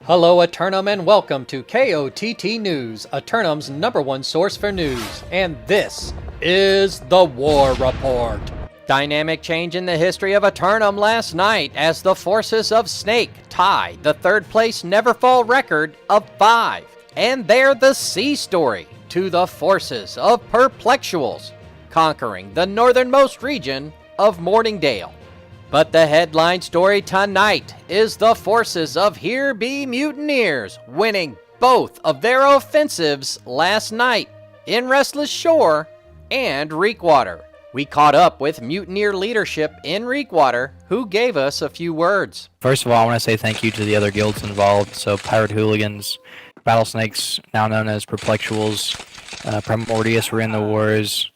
Hello Eternum and welcome to KOTT News, Eternum's #1 source for news, and this is the War Report. Dynamic change in the history of Eternum last night as the forces of Snake tie the third place Neverfall record of 5, and they're the C story to the forces of Perplexuals, conquering the northernmost region of Morningdale. But the headline story tonight is the forces of Here Be Mutineers winning both of their offensives last night in Restless Shore and Reekwater. We caught up with Mutineer leadership in Reekwater, who gave us a few words. First of all, I want to say thank you to the other guilds involved. So Pirate Hooligans, Battlesnakes, now known as Perplexuals, Primordius were in the wars.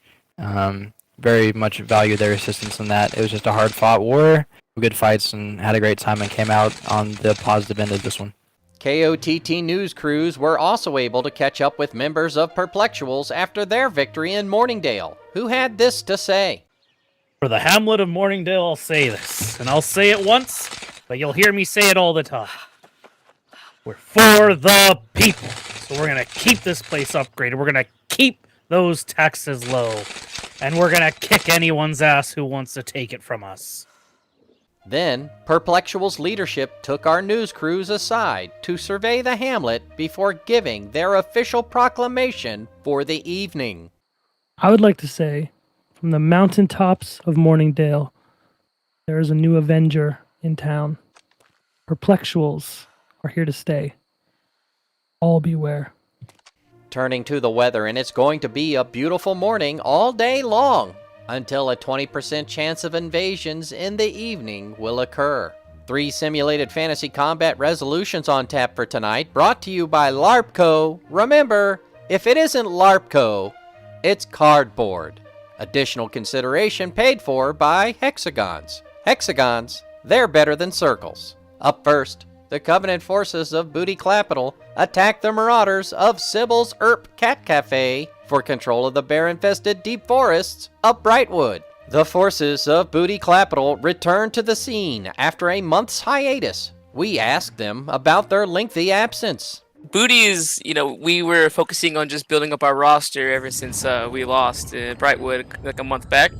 Very much value their assistance in that. It was just a hard-fought war, good fights, and had a great time and came out on the positive end of this one. KOTT news crews were also able to catch up with members of Perplexuals after their victory in Morningdale, who had this to say. For the hamlet of Morningdale, I'll say this, and I'll say it once, but you'll hear me say it all the time. We're for the people, so we're going to keep this place upgraded. We're going to keep those taxes low. And we're going to kick anyone's ass who wants to take it from us. Then, Perplexuals leadership took our news crews aside to survey the hamlet before giving their official proclamation for the evening. I would like to say, from the mountaintops of Morningdale, there is a new Avenger in town. Perplexuals are here to stay. All beware. Turning to the weather, and it's going to be a beautiful morning all day long until a 20% chance of invasions in the evening will occur. 3 simulated fantasy combat resolutions on tap for tonight, brought to you by LARPco. Remember, if it isn't LARPco, it's cardboard. Additional consideration paid for by hexagons. Hexagons, they're better than circles. Up first, the Covenant forces of Booty Capital attack the marauders of Sybil's Cat Cafe for control of the bear-infested deep forests of Brightwood. The forces of Booty Capital return to the scene after a month's hiatus. We asked them about their lengthy absence. Booty is, we were focusing on just building up our roster ever since we lost Brightwood like a month back.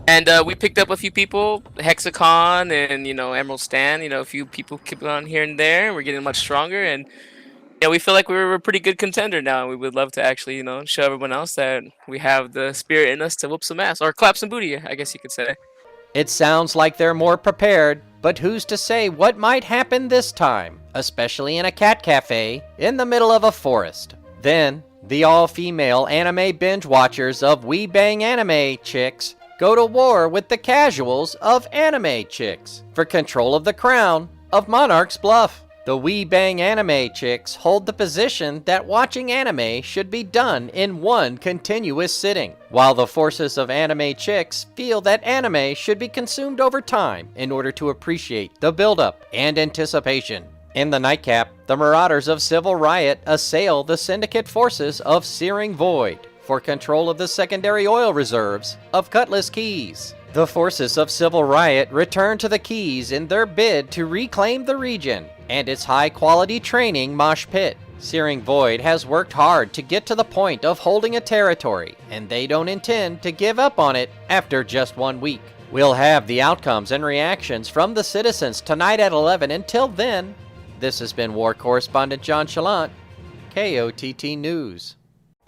And we picked up a few people, Hexacon and, Emerald Stan, a few people keep on here and there. We're getting much stronger, and we feel like we're a pretty good contender now. And we would love to actually, show everyone else that we have the spirit in us to whoop some ass, or clap some booty, I guess you could say. It sounds like they're more prepared, but who's to say what might happen this time, especially in a cat cafe in the middle of a forest. Then, the all-female anime binge watchers of We Bang Anime Chicks go to war with the casuals of Anime Chicks for control of the crown of Monarch's Bluff. The We Bang Anime Chicks hold the position that watching anime should be done in one continuous sitting, while the forces of Anime Chicks feel that anime should be consumed over time in order to appreciate the build-up and anticipation. In the nightcap, the marauders of Civil Riot assail the syndicate forces of Searing Void for control of the secondary oil reserves of Cutlass Keys. The forces of Civil Riot return to the Keys in their bid to reclaim the region and its high-quality training mosh pit. Searing Void has worked hard to get to the point of holding a territory, and they don't intend to give up on it after just 1 week. We'll have the outcomes and reactions from the citizens tonight at 11. Until then, this has been War Correspondent JChalant, KOTT News.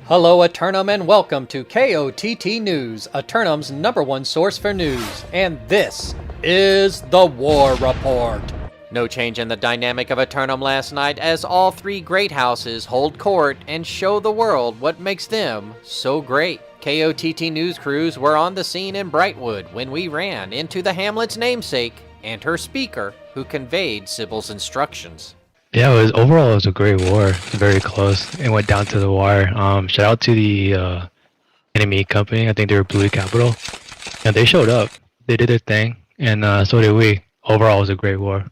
Hello Eternum and welcome to KOTT News, Eternum's #1 source for news, and this is the War Report. No change in the dynamic of Eternum last night as all 3 great houses hold court and show the world what makes them so great. KOTT news crews were on the scene in Brightwood when we ran into the hamlet's namesake and her speaker who conveyed Sybil's instructions. Yeah, overall it was a great war. Very close. It went down to the wire. Shout out to the enemy company. I think they were Blue Capital. And they showed up. They did their thing, and so did we. Overall, it was a great war.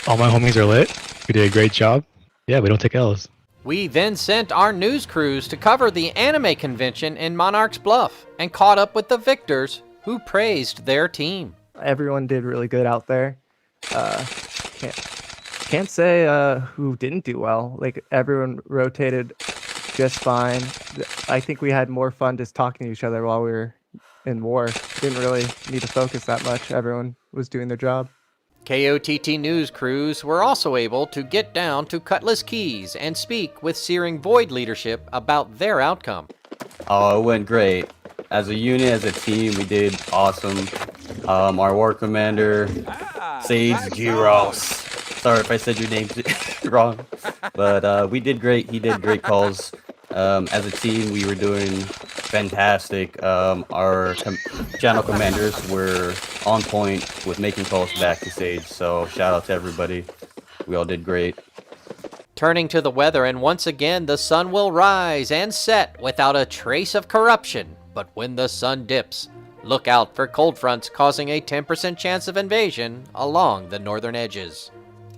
All my homies are lit. We did a great job. Yeah, we don't take L's. We then sent our news crews to cover the anime convention in Monarch's Bluff and caught up with the victors who praised their team. Everyone did really good out there. Can't can't say who didn't do well. Like everyone rotated just fine. I think we had more fun just talking to each other while we were in war. Didn't really need to focus that much. Everyone was doing their job. KOTT news crews were also able to get down to Cutlass Keys and speak with Searing Void leadership about their outcome. Oh, it went great. As a unit, as a team, we did awesome. Our war commander, Sage Giros. Sorry if I said your name wrong, but we did great. He did great calls. As a team, we were doing fantastic. Our channel commanders were on point with making calls back to Sage, so shout out to everybody. We all did great. Turning to the weather, and once again the sun will rise and set without a trace of corruption. But when the sun dips, look out for cold fronts causing a 10% chance of invasion along the northern edges.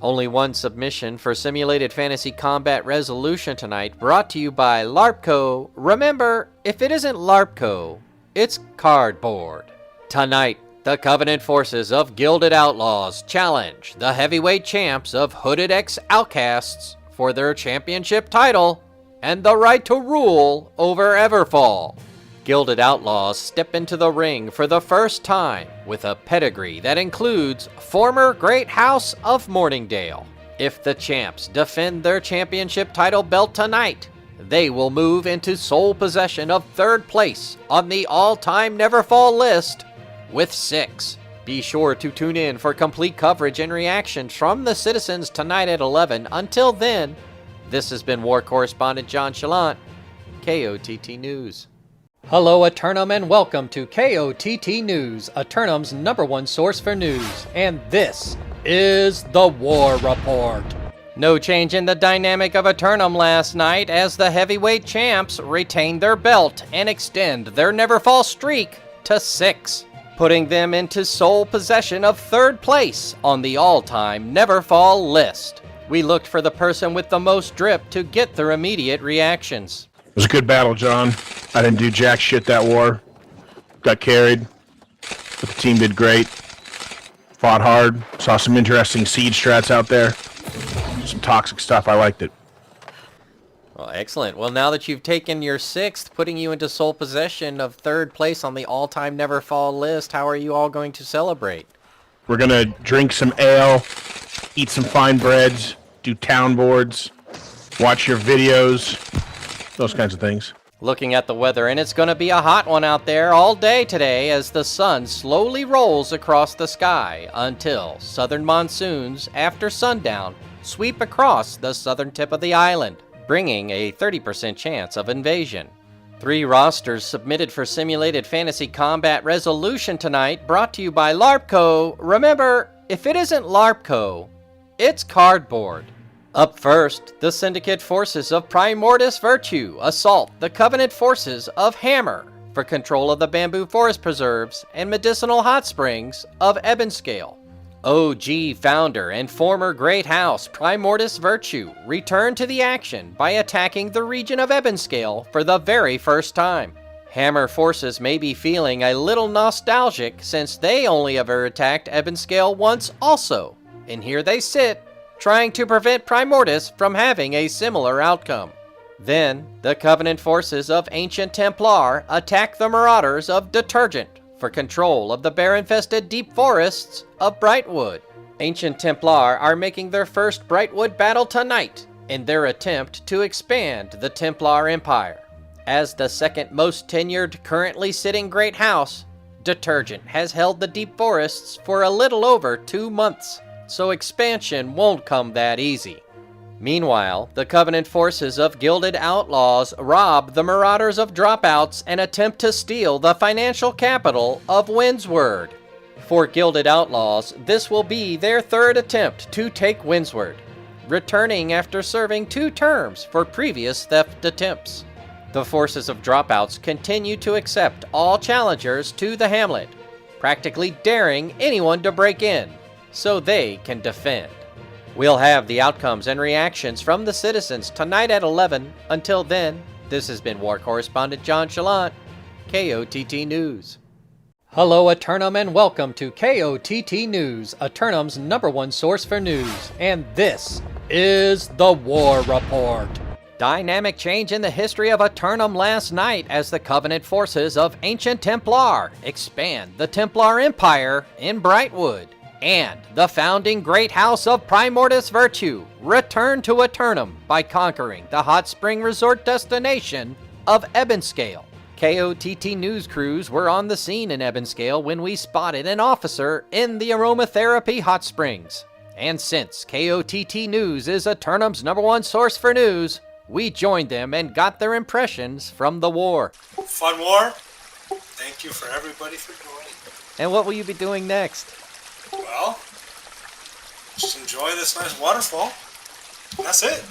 Only one submission for Simulated Fantasy Combat Resolution tonight, brought to you by LARPco. Remember, if it isn't LARPco, it's cardboard. Tonight, the Covenant forces of Gilded Outlaws challenge the heavyweight champs of Hooded X Outcasts for their championship title and the right to rule over Everfall. Gilded Outlaws step into the ring for the first time with a pedigree that includes former Great House of Morningdale. If the champs defend their championship title belt tonight, they will move into sole possession of third place on the all-time Neverfall list with 6. Be sure to tune in for complete coverage and reactions from the citizens tonight at 11. Until then, this has been War Correspondent JChalant, KOTT News. Hello, Eternum, and welcome to KOTT News, Eternum's #1 source for news, and this is the War Report. No change in the dynamic of Eternum last night as the heavyweight champs retain their belt and extend their Neverfall streak to 6, putting them into sole possession of third place on the all-time Neverfall list. We looked for the person with the most drip to get their immediate reactions. It was a good battle, John. I didn't do jack shit that war. Got carried. But the team did great. Fought hard. Saw some interesting siege strats out there. Some toxic stuff. I liked it. Well, excellent. Well, now that you've taken your 6th, putting you into sole possession of third place on the all-time Neverfall list, how are you all going to celebrate? We're going to drink some ale, eat some fine breads, do town boards, watch your videos, those kinds of things. Looking at the weather, and it's going to be a hot one out there all day today as the sun slowly rolls across the sky until southern monsoons after sundown sweep across the southern tip of the island, bringing a 30% chance of invasion. 3 rosters submitted for Simulated Fantasy Combat Resolution tonight, brought to you by LARPco. Remember, if it isn't LARPco, it's cardboard. Up first, the Syndicate forces of Primordus Virtue assault the Covenant forces of Hammer for control of the Bamboo Forest Preserves and Medicinal Hot Springs of Ebonscale. OG founder and former Great House Primordus Virtue returned to the action by attacking the region of Ebonscale for the very first time. Hammer forces may be feeling a little nostalgic since they only ever attacked Ebonscale once also, and here they sit, trying to prevent Primordus from having a similar outcome. Then, the Covenant forces of Ancient Templar attack the Marauders of Detergent for control of the bear-infested deep forests of Brightwood. Ancient Templar are making their first Brightwood battle tonight in their attempt to expand the Templar Empire. As the second most tenured currently sitting Great House, Detergent has held the deep forests for a little over 2 months, so expansion won't come that easy. Meanwhile, the Covenant forces of Gilded Outlaws rob the Marauders of Dropouts and attempt to steal the financial capital of Windsward. For Gilded Outlaws, this will be their 3rd attempt to take Windsward, returning after serving 2 terms for previous theft attempts. The forces of Dropouts continue to accept all challengers to the hamlet, practically daring anyone to break in, so they can defend. We'll have the outcomes and reactions from the citizens tonight at 11. Until then, this has been War Correspondent JChalant, KOTT News. Hello, Eternum, and welcome to KOTT News, Eternum's #1 source for news. And this is the War Report. Dynamic change in the history of Eternum last night as the Covenant forces of Ancient Templar expand the Templar Empire in Brightwood. And the founding great house of Primordus Virtue returned to Eternum by conquering the hot spring resort destination of Ebonscale. KOTT news crews were on the scene in Ebonscale when we spotted an officer in the aromatherapy hot springs. And since KOTT News is Eternum's #1 source for news, we joined them and got their impressions from the war. Fun war. Thank you for everybody for joining. And what will you be doing next? Well, just enjoy this nice waterfall. That's it.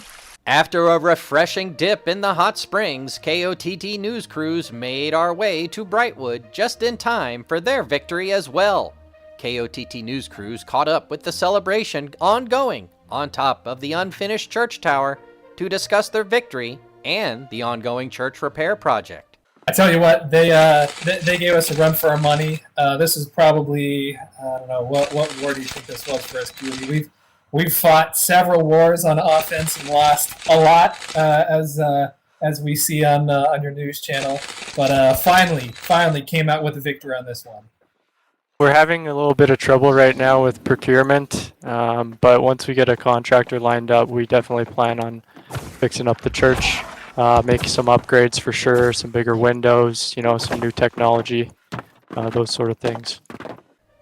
After a refreshing dip in the hot springs, KOTT news crews made our way to Brightwood just in time for their victory as well. KOTT news crews caught up with the celebration ongoing on top of the unfinished church tower to discuss their victory and the ongoing church repair project. I tell you what, they gave us a run for our money. This is probably, I don't know, what war do you think this was for us, Julie? We've fought several wars on offense and lost a lot, as we see on your news channel. But finally came out with a victory on this one. We're having a little bit of trouble right now with procurement, but once we get a contractor lined up, we definitely plan on fixing up the church, making some upgrades for sure, some bigger windows, some new technology, those sort of things.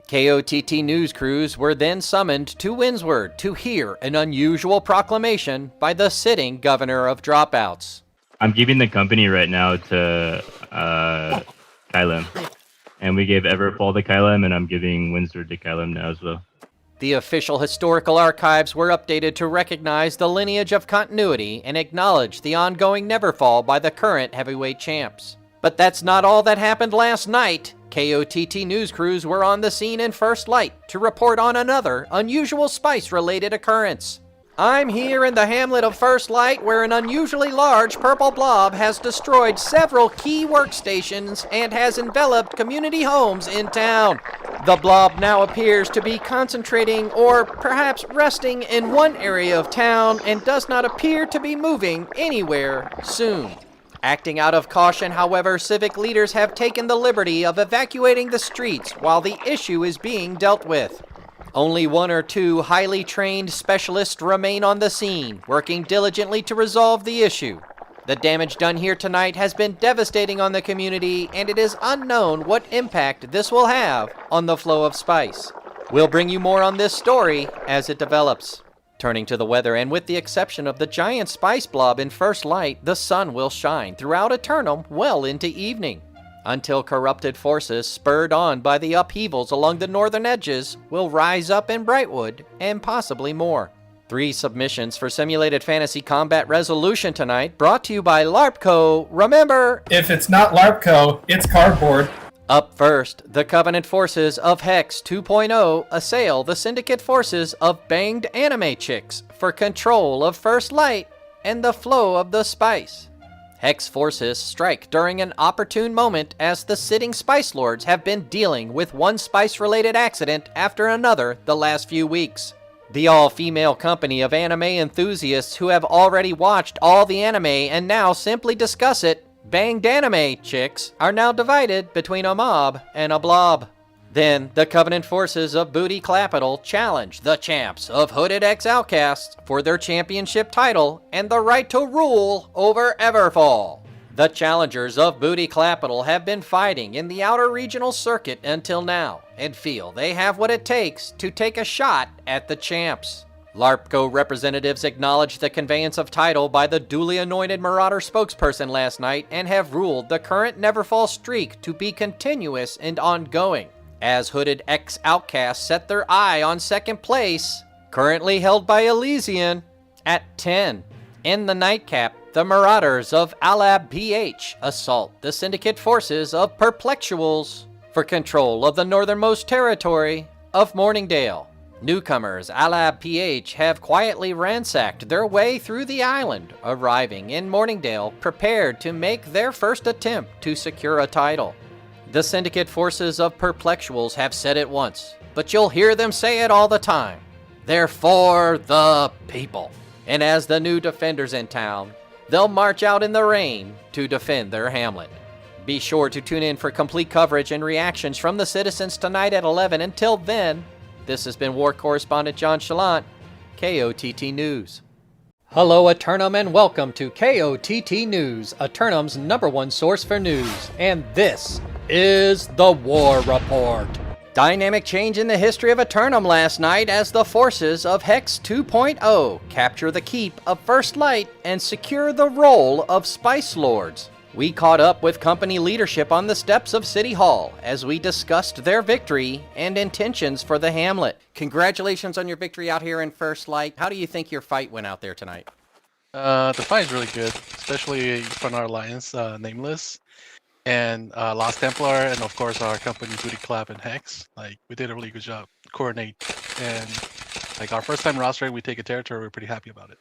KOTT news crews were then summoned to Windsward to hear an unusual proclamation by the sitting governor of dropouts. I'm giving the company right now to Kylem. And we gave Everfall to Kylem, and I'm giving Windsor to Kylem now as well. The official historical archives were updated to recognize the lineage of continuity and acknowledge the ongoing Neverfall by the current heavyweight champs. But that's not all that happened last night. KOTT news crews were on the scene in First Light to report on another unusual spice-related occurrence. I'm here in the hamlet of First Light where an unusually large purple blob has destroyed several key workstations and has enveloped community homes in town. The blob now appears to be concentrating or perhaps resting in one area of town and does not appear to be moving anywhere soon. Acting out of caution, however, civic leaders have taken the liberty of evacuating the streets while the issue is being dealt with. Only 1 or 2 highly trained specialists remain on the scene, working diligently to resolve the issue. The damage done here tonight has been devastating on the community, and it is unknown what impact this will have on the flow of spice. We'll bring you more on this story as it develops. Turning to the weather, and with the exception of the giant spice blob in First Light, the sun will shine throughout Eternum well into evening, until corrupted forces, spurred on by the upheavals along the northern edges, will rise up in Brightwood, and possibly more. 3 submissions for Simulated Fantasy Combat Resolution tonight, brought to you by LARPco. Remember, if it's not LARPco, it's cardboard. Up first, the Covenant forces of Hex 2.0 assail the Syndicate forces of Banged Anime Chicks for control of First Light and the flow of the spice. Hex forces strike during an opportune moment as the sitting Spice Lords have been dealing with one spice-related accident after another the last few weeks. The all-female company of anime enthusiasts who have already watched all the anime and now simply discuss it, Banged Anime Chicks, are now divided between a mob and a blob. Then, the Covenant forces of Booty Clapital challenge the champs of Hooded X Outcasts for their championship title and the right to rule over Everfall. The challengers of Booty Clapital have been fighting in the outer regional circuit until now, and feel they have what it takes to take a shot at the champs. LARPco representatives acknowledged the conveyance of title by the duly anointed Marauder spokesperson last night and have ruled the current Neverfall streak to be continuous and ongoing, as Hooded X Outcasts set their eye on second place, currently held by Elysian, at 10. In the nightcap, the Marauders of Alab PH assault the Syndicate forces of Perplexuals for control of the northernmost territory of Morningdale. Newcomers Alab PH have quietly ransacked their way through the island, arriving in Morningdale prepared to make their first attempt to secure a title. The syndicate forces of Perplexuals have said it once, but you'll hear them say it all the time. They're for the people. And as the new defenders in town, they'll march out in the rain to defend their hamlet. Be sure to tune in for complete coverage and reactions from the citizens tonight at 11. Until then, this has been War Correspondent JChalant, KOTT News. Hello, Eternum, and welcome to KOTT News, Eternum's #1 source for news. And this is the War Report. Dynamic change in the history of Eternum last night as the forces of Hex 2.0 capture the keep of First Light and secure the role of Spice Lords. We caught up with company leadership on the steps of City Hall as we discussed their victory and intentions for the hamlet. Congratulations on your victory out here in First Light. How do you think your fight went out there tonight? The fight is really good, especially from our alliance, Nameless, and Lost Templar, and of course our company Booty Clap and Hex. Like, we did a really good job coordinate, and like our first time rostering, we take a territory. We're pretty happy about it.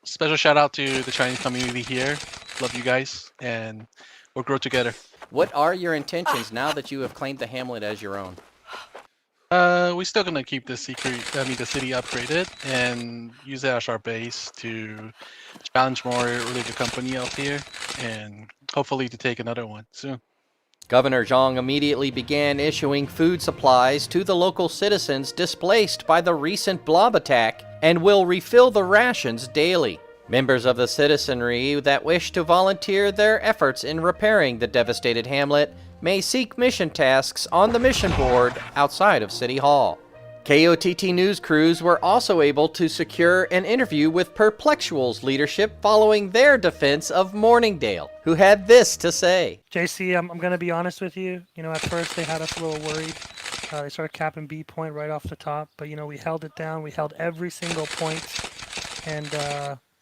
Special shout out to the Chinese community here. Love you guys, and we'll grow together. What are your intentions now that you have claimed the hamlet as your own? We're still gonna keep the city upgraded and use it as our base to challenge more really good company out here, and hopefully to take another one soon. Governor Zhang immediately began issuing food supplies to the local citizens displaced by the recent blob attack and will refill the rations daily. Members of the citizenry that wish to volunteer their efforts in repairing the devastated hamlet may seek mission tasks on the mission board outside of City Hall. KOTT News crews were also able to secure an interview with Perplexuals leadership following their defense of Morningdale, who had this to say. JC, I'm going to be honest with you. At first they had us a little worried. They started capping B point right off the top, but, we held it down. We held every single point, and,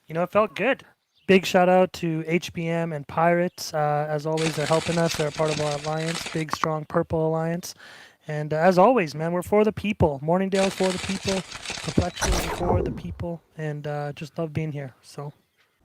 it felt good. Big shout out to HBM and Pirates. As always, they're helping us. They're part of our alliance, big, strong Purple Alliance. And as always, man, we're for the people. Morningdale's for the people. Perplexuals are for the people. And just love being here. So,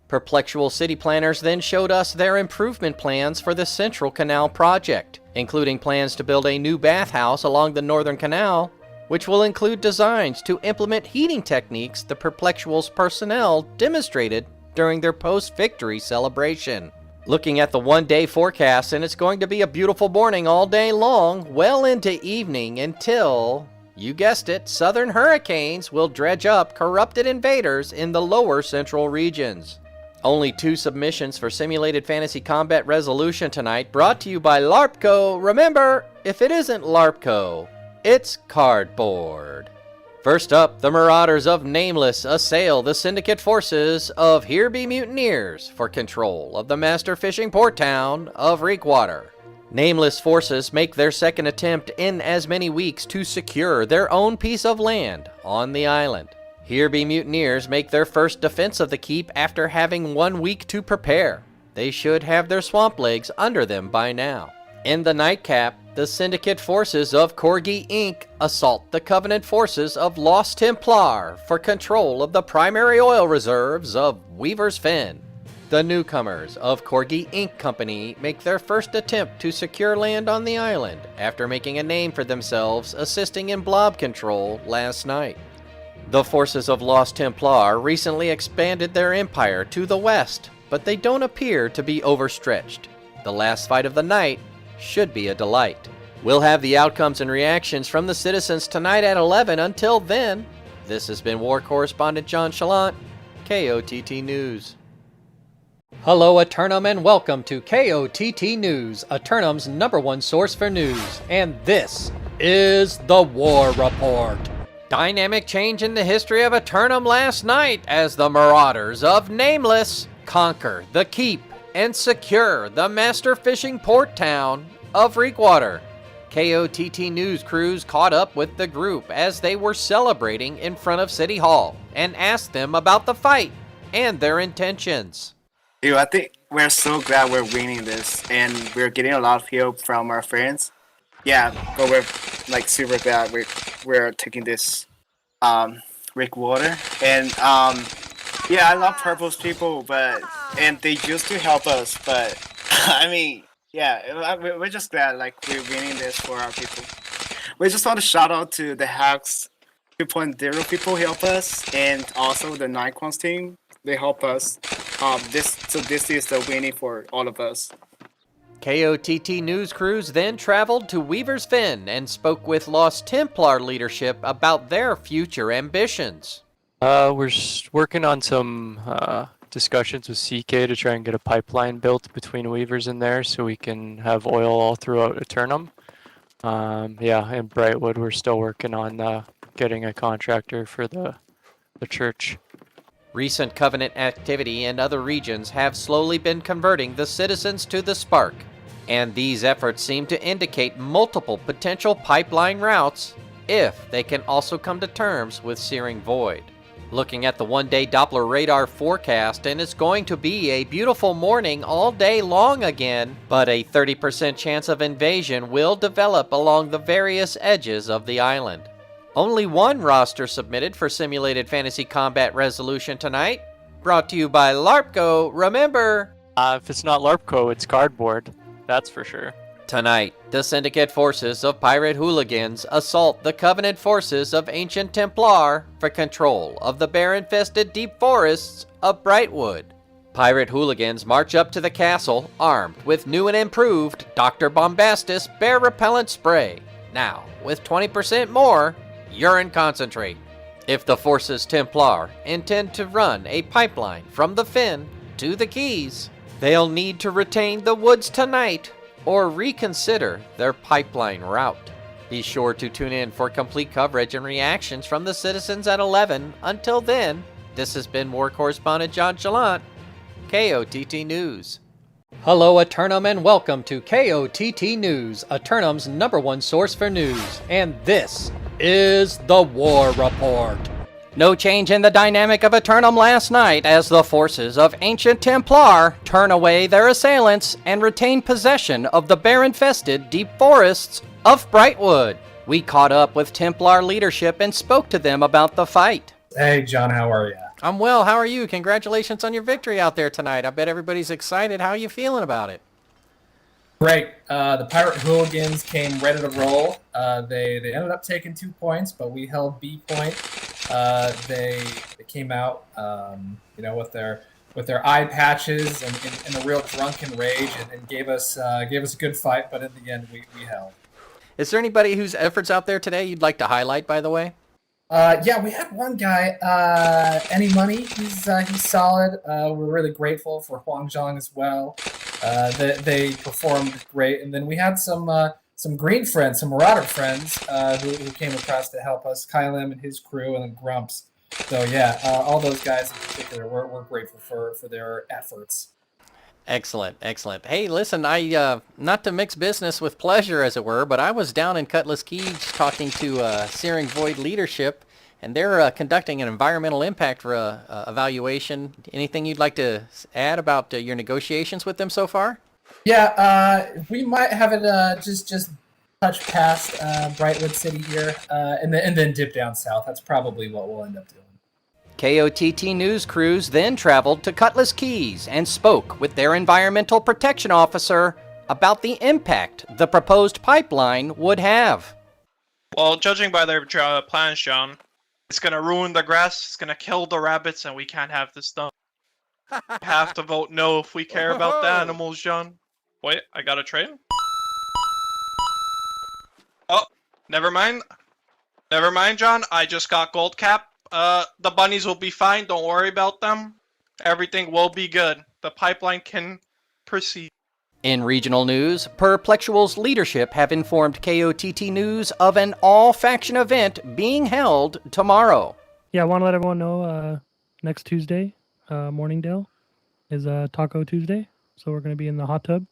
Perplexual city planners then showed us their improvement plans for the Central Canal project, including plans to build a new bathhouse along the Northern Canal, which will include designs to implement heating techniques the Perplexuals personnel demonstrated during their post-victory celebration. Looking at the one-day forecast, and it's going to be a beautiful morning all day long, well into evening until, you guessed it, southern hurricanes will dredge up corrupted invaders in the lower central regions. Only 2 submissions for Simulated Fantasy Combat Resolution tonight, brought to you by LARPCO. Remember, if it isn't LARPCO, it's cardboard. First up, the Marauders of Nameless assail the syndicate forces of Here Be Mutineers for control of the master fishing port town of Reekwater. Nameless forces make their second attempt in as many weeks to secure their own piece of land on the island. Here Be Mutineers make their first defense of the keep after having 1 week to prepare. They should have their swamp legs under them by now. In the nightcap, the syndicate forces of Corgi Inc. assault the Covenant forces of Lost Templar for control of the primary oil reserves of Weaver's Fen. The newcomers of Corgi Inc. Company make their first attempt to secure land on the island after making a name for themselves assisting in blob control last night. The forces of Lost Templar recently expanded their empire to the west, but they don't appear to be overstretched. The last fight of the night should be a delight. We'll have the outcomes and reactions from the citizens tonight at 11. Until then, this has been War Correspondent JChalant, KOTT News. Hello, Eternum, and welcome to KOTT News, Eternum's #1 source for news. And this is the War Report. Dynamic change in the history of Eternum last night as the Marauders of Nameless conquer the keep and secure the master fishing port town of Reekwater. KOTT News crews caught up with the group as they were celebrating in front of City Hall and asked them about the fight and their intentions. I think we're so glad we're winning this, and we're getting a lot of help from our friends. Yeah, but we're like super glad we're taking this Reekwater, and yeah, I love Purple's people, and they used to help us, but I mean, Yeah, we're just glad like we're winning this for our people. We just want to shout out to the Hacks 2.0 people help us, and also the Nikon's team. They help us. This is the winning for all of us. KOTT news crews then traveled to Weaver's Fen and spoke with Lost Templar leadership about their future ambitions. We're working on some discussions with CK to try and get a pipeline built between Weavers in there so we can have oil all throughout Eternum. In Brightwood, we're still working on getting a contractor for the church. Recent Covenant activity in other regions have slowly been converting the citizens to the Spark, and these efforts seem to indicate multiple potential pipeline routes if they can also come to terms with Searing Void. Looking at the one-day Doppler radar forecast, and it's going to be a beautiful morning all day long again, but a 30% chance of invasion will develop along the various edges of the island. Only one roster submitted for Simulated Fantasy Combat Resolution tonight. Brought to you by LARPCO, remember! If it's not LARPCO, it's cardboard. That's for sure. Tonight, the Syndicate forces of pirate hooligans assault the Covenant forces of Ancient Templar for control of the bear-infested deep forests of Brightwood. Pirate hooligans march up to the castle armed with new and improved Dr. Bombastus bear repellent spray. Now, with 20% more urine concentrate. If the forces Templar intend to run a pipeline from the Fen to the Keys, they'll need to retain the woods tonight or reconsider their pipeline route. Be sure to tune in for complete coverage and reactions from the citizens at 11. Until then, this has been War Correspondent JChalant, KOTT News. Hello, Eternum, and welcome to KOTT News, Eternum's #1 source for news. And this is the War Report. No change in the dynamic of Eternum last night as the forces of Ancient Templar turn away their assailants and retain possession of the bear-infested deep forests of Brightwood. We caught up with Templar leadership and spoke to them about the fight. Hey, John, how are you? I'm well, how are you? Congratulations on your victory out there tonight. I bet everybody's excited. How are you feeling about it? Great. The Pirate Hooligans came ready to roll. They ended up taking 2 points, but we held B point. They came out, with their eye patches and in a real drunken rage, and gave us a good fight. But in the end, we held. Is there anybody whose efforts out there today you'd like to highlight, by the way? Yeah, we had one guy, Any Money. He's solid. We're really grateful for Huang Zhang as well. They performed great, and then we had some green friends, some Marauder friends, who came across to help us. Kylim and his crew, and then Grumps. So yeah, all those guys in particular, we're grateful for their efforts. Excellent, excellent. Hey, listen, I not to mix business with pleasure, as it were, but I was down in Cutlass Keys talking to Searing Void leadership, and they're conducting an environmental impact evaluation. Anything you'd like to add about your negotiations with them so far? Yeah, we might have it just touch past Brightwood City here, and then dip down south. That's probably what we'll end up doing. KOTT news crews then traveled to Cutlass Keys and spoke with their environmental protection officer about the impact the proposed pipeline would have. Well, judging by their plans, John, it's going to ruin the grass, it's going to kill the rabbits, and we can't have this done. We have to vote no if we care about the animals, John. Wait, I got a train? Oh, never mind. Never mind, John. I just got gold cap. The bunnies will be fine. Don't worry about them. Everything will be good. The pipeline can proceed. In regional news, Perplexual's leadership have informed KOTT News of an all-faction event being held tomorrow. Yeah, I want to let everyone know next Tuesday, Morningdale, is Taco Tuesday. So we're going to be in the hot tub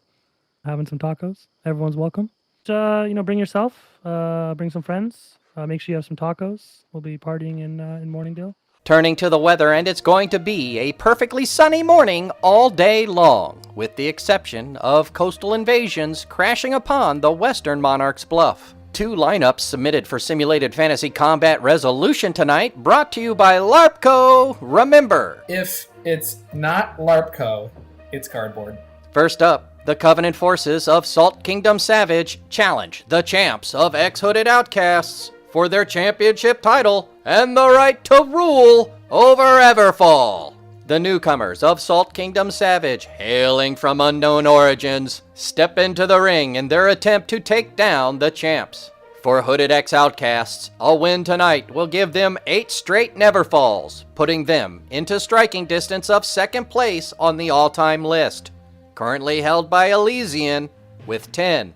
having some tacos. Everyone's welcome. Bring yourself, bring some friends. Make sure you have some tacos. We'll be partying in Morningdale. Turning to the weather, and it's going to be a perfectly sunny morning all day long, with the exception of coastal invasions crashing upon the western Monarch's Bluff. 2 lineups submitted for Simulated Fantasy Combat Resolution tonight, brought to you by LARPCO. Remember, if it's not LARPCO, it's cardboard. First up, the Covenant forces of Salt Kingdom Savage challenge the champs of X-Hooded Outcasts for their championship title and the right to rule over Everfall. The newcomers of Salt Kingdom Savage, hailing from unknown origins, step into the ring in their attempt to take down the champs. For Hooded X Outcasts, a win tonight will give them 8 straight Neverfalls, putting them into striking distance of second place on the all-time list, currently held by Elysian with 10.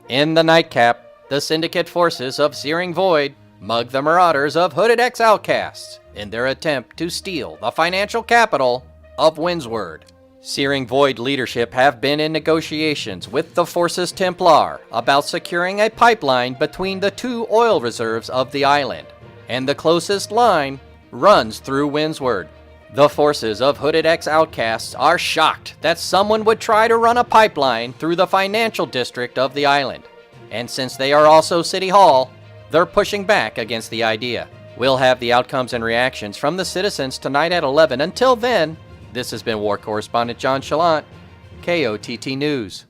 In the nightcap, the Syndicate forces of Searing Void mug the Marauders of Hooded X Outcasts in their attempt to steal the financial capital of Windsward. Searing Void leadership have been in negotiations with the Forces Templar about securing a pipeline between the 2 oil reserves of the island, and the closest line runs through Windsward. The forces of Hooded X Outcasts are shocked that someone would try to run a pipeline through the financial district of the island, and since they are also City Hall, they're pushing back against the idea. We'll have the outcomes and reactions from the citizens tonight at 11. Until then, this has been War Correspondent JChalant, KOTT News.